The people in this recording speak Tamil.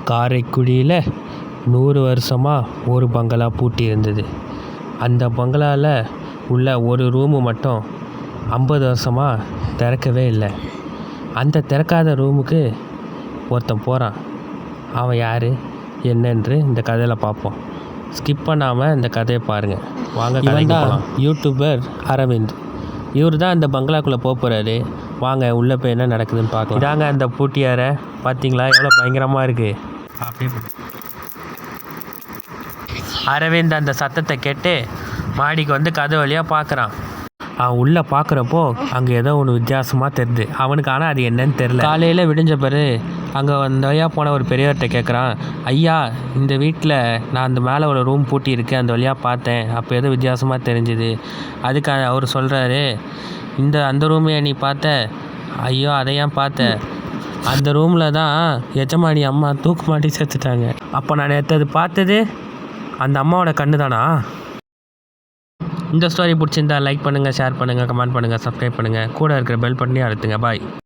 காரைக்குடியில் 100 வருஷமாக ஒரு பங்களா பூட்டி இருந்தது. அந்த பங்களாவில் உள்ள ஒரு ரூமு மட்டும் 50 வருஷமாக திறக்கவே இல்லை. அந்த திறக்காத ரூமுக்கு ஒருத்தன் போகிறான். அவன் யார் என்னன்று இந்த கதையில் பார்ப்போம். ஸ்கிப் பண்ணாமல் இந்த கதையை பாருங்கள். வாங்க கதைக்கு போகலாம். யூடியூபர் அரவிந்த், இவர் தான் அந்த பங்களாக்குள்ளே போகிறாரு. வாங்க உள்ளே போய் என்ன நடக்குதுன்னு பார்க்கலாம். இதாங்க அந்த பூட்டியாரை பார்த்தீங்களா, எவ்வளோ பயங்கரமாக இருக்குது. அப்படியே அரவிந்த் அந்த சத்தத்தை கேட்டு மாடிக்கு வந்து கதை வழியாக பார்க்குறான். அவன் உள்ளே பார்க்குறப்போ அங்கே ஏதோ ஒன்று வித்தியாசமாக தெரியுது அவனுக்கு. ஆனால் அது என்னன்னு தெரில. காலையில் விடிஞ்ச பிறகு அங்கே அந்த வழியாக போன ஒரு பெரியவர்கிட்ட கேட்குறான், ஐயா இந்த வீட்டில் நான் அந்த மேலே ஒரு ரூம் பூட்டி இருக்கேன், அந்த வழியாக பார்த்தேன், அப்போ ஏதோ வித்தியாசமாக தெரிஞ்சுது. அதுக்கு அவர் சொல்கிறாரு, அந்த ரூமையை நீ பார்த்த? ஐயோ அதை ஏன் பார்த்த? அந்த ரூமில் தான் எஜமானி அம்மா தூக்கு மாட்டி செத்துட்டாங்க. அப்போ நான் நேற்று அது பார்த்தது அந்த அம்மாவோட கண்ணு தானா? இந்த ஸ்டோரி பிடிச்சிருந்தா லைக் பண்ணுங்கள், ஷேர் பண்ணுங்கள், கமெண்ட் பண்ணுங்கள், சப்ஸ்கிரைப் பண்ணுங்கள், கூட இருக்கிற பெல் பட்டனையும் அழுத்துங்க. பாய்.